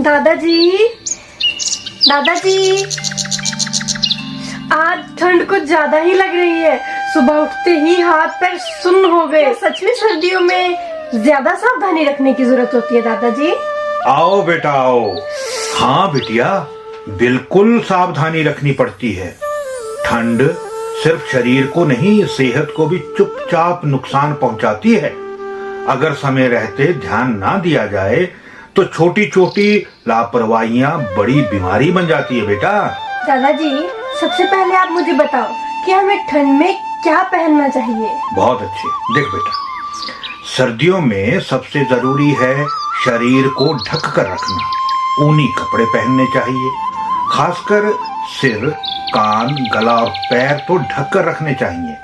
दादाजी, दादाजी, आज ठंड कुछ ज्यादा ही लग रही है। सुबह उठते ही हाथ पैर सुन्न हो गए। सच में सर्दियों में ज्यादा सावधानी रखने की जरूरत होती है दादाजी। आओ बेटा आओ। हाँ बिटिया, बिल्कुल सावधानी रखनी पड़ती है। ठंड सिर्फ शरीर को नहीं, सेहत को भी चुपचाप नुकसान पहुंचाती है। अगर समय रहते ध्यान ना दिया जाए तो छोटी छोटी लापरवाहियां बड़ी बीमारी बन जाती है बेटा। दादाजी, सबसे पहले आप मुझे बताओ कि हमें ठंड में क्या पहनना चाहिए। बहुत अच्छे। देख बेटा, सर्दियों में सबसे जरूरी है शरीर को ढक कर रखना। ऊनी कपड़े पहनने चाहिए, खासकर सिर, कान, गला और पैर तो ढक कर रखने चाहिए।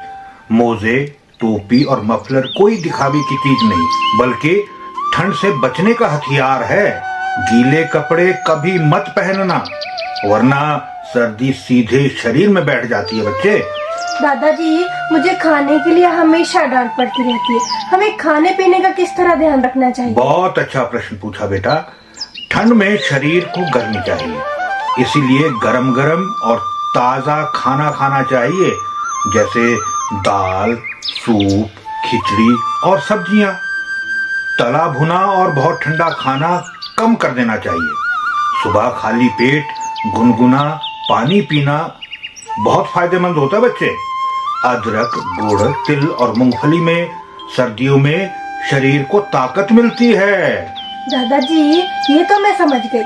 मोजे, टोपी और मफलर कोई दिखावे की चीज नहीं, बल्कि ठंड से बचने का हथियार है। गीले कपड़े कभी मत पहनना, वरना सर्दी सीधे शरीर में बैठ जाती है बच्चे। दादाजी, मुझे खाने के लिए हमेशा डांट पड़ती रहती है। हमें खाने पीने का किस तरह ध्यान रखना चाहिए? बहुत अच्छा प्रश्न पूछा बेटा। ठंड में शरीर को गर्मी चाहिए, इसीलिए गरम गरम और ताजा खाना खाना चाहिए, जैसे दाल, सूप, खिचड़ी और सब्जियां। तला भुना और बहुत ठंडा खाना कम कर देना चाहिए। सुबह खाली पेट गुनगुना पानी पीना बहुत फायदेमंद होता है बच्चे। अदरक, गुड़, तिल और मूंगफली में सर्दियों में शरीर को ताकत मिलती है। दादाजी, ये तो मैं समझ गई,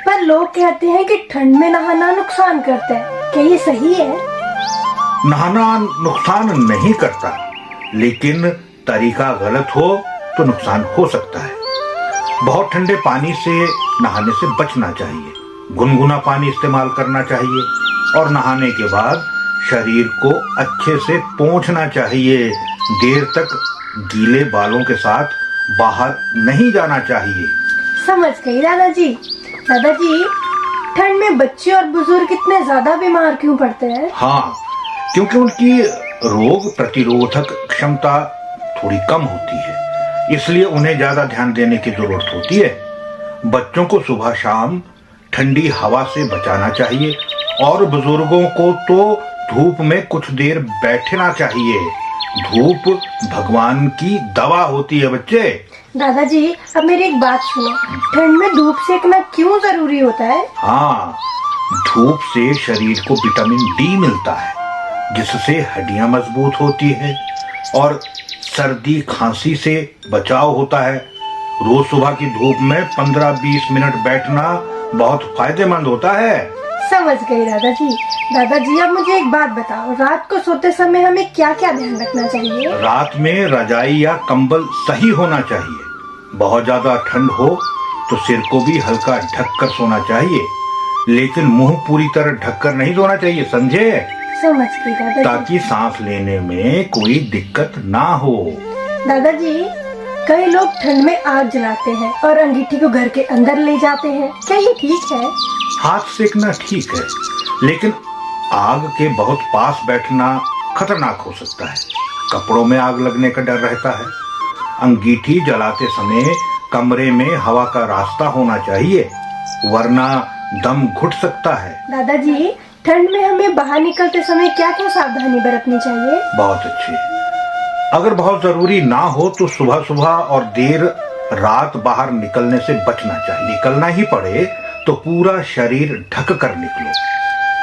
पर लोग कहते हैं कि ठंड में नहाना नुकसान करता है। क्या ये सही है? नहाना नुकसान नहीं करता, लेकिन तरीका गलत हो तो नुकसान हो सकता है। बहुत ठंडे पानी से नहाने से बचना चाहिए। गुनगुना पानी इस्तेमाल करना चाहिए और नहाने के बाद शरीर को अच्छे से पोंछना चाहिए। देर तक गीले बालों के साथ बाहर नहीं जाना चाहिए। समझ गई दादाजी। दादाजी, ठंड में बच्चे और बुजुर्ग इतने ज्यादा बीमार क्यों पड़ते हैं? हाँ, क्योंकि उनकी रोग प्रतिरोधक क्षमता थोड़ी कम होती है, इसलिए उन्हें ज्यादा ध्यान देने की जरूरत होती है। बच्चों को सुबह शाम ठंडी हवा से बचाना चाहिए और बुजुर्गों को तो धूप में कुछ देर बैठना चाहिए। धूप भगवान की दवा होती है बच्चे। दादाजी, अब मेरी एक बात सुनो, ठंड में धूप सेकना क्यों जरूरी होता है? हाँ, धूप से शरीर को विटामिन डी मिलता है, जिससे हड्डियां मजबूत होती है और सर्दी खांसी से बचाव होता है। रोज सुबह की धूप में 15-20 मिनट बैठना बहुत फायदेमंद होता है। समझ गई दादाजी। दादाजी, अब मुझे एक बात बताओ, रात को सोते समय हमें क्या क्या ध्यान रखना चाहिए? रात में रजाई या कंबल सही होना चाहिए। बहुत ज्यादा ठंड हो तो सिर को भी हल्का ढककर सोना चाहिए, लेकिन मुंह पूरी तरह ढककर नहीं सोना चाहिए, समझे? समझ गई दादाजी। ताकि सांस लेने में कोई दिक्कत ना हो। दादाजी, कई लोग ठंड में आग जलाते हैं और अंगीठी को घर के अंदर ले जाते हैं। क्या ये ठीक है? हाथ सेकना ठीक है, लेकिन आग के बहुत पास बैठना खतरनाक हो सकता है। कपड़ों में आग लगने का डर रहता है। अंगीठी जलाते समय कमरे में हवा का रास्ता होना चाहिए, वरना दम घुट सकता है। दादाजी, ठंड में हमें बाहर निकलते समय क्या क्या सावधानी बरतनी चाहिए? बहुत अच्छी। अगर बहुत जरूरी ना हो तो सुबह सुबह और देर रात बाहर निकलने से बचना चाहिए। निकलना ही पड़े तो पूरा शरीर ढक कर निकलो।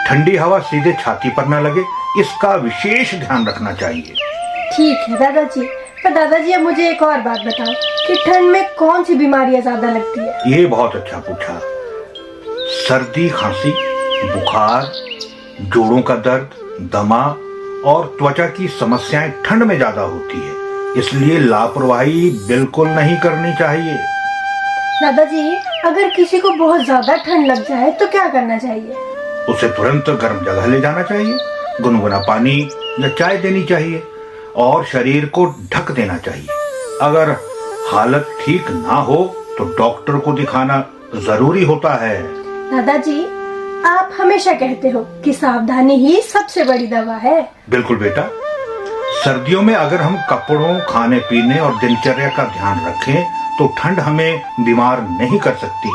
ठंडी हवा सीधे छाती पर न लगे, इसका विशेष ध्यान रखना चाहिए। ठीक है दादाजी। पर दादाजी, अब मुझे एक और बात बताओ कि ठंड में कौन सी बीमारियां ज्यादा लगती है? ये बहुत अच्छा पूछा। सर्दी, खांसी, बुखार, जोड़ों का दर्द, दमा और त्वचा की समस्याएं ठंड में ज्यादा होती है, इसलिए लापरवाही बिल्कुल नहीं करनी चाहिए। दादाजी, अगर किसी को बहुत ज्यादा ठंड लग जाए तो क्या करना चाहिए? उसे तुरंत गर्म जगह ले जाना चाहिए, गुनगुना पानी या चाय देनी चाहिए और शरीर को ढक देना चाहिए। अगर हालत ठीक ना हो तो डॉक्टर को दिखाना जरूरी होता है। दादाजी, आप हमेशा कहते हो कि सावधानी ही सबसे बड़ी दवा है। बिल्कुल बेटा, सर्दियों में अगर हम कपड़ों, खाने पीने और दिनचर्या का ध्यान रखें तो ठंड हमें बीमार नहीं कर सकती।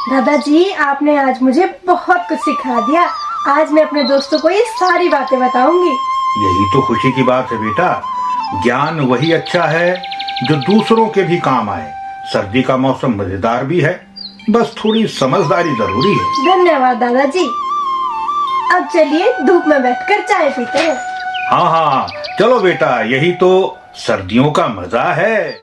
दादाजी, आपने आज मुझे बहुत कुछ सिखा दिया। आज मैं अपने दोस्तों को ये सारी बातें बताऊंगी। यही तो खुशी की बात है बेटा। ज्ञान वही अच्छा है जो दूसरों के भी काम आए। सर्दी का मौसम मजेदार भी है, बस थोड़ी समझदारी जरूरी है। धन्यवाद दादाजी। अब चलिए धूप में बैठकर चाय पीते हैं। हाँ हाँ, चलो बेटा, यही तो सर्दियों का मजा है।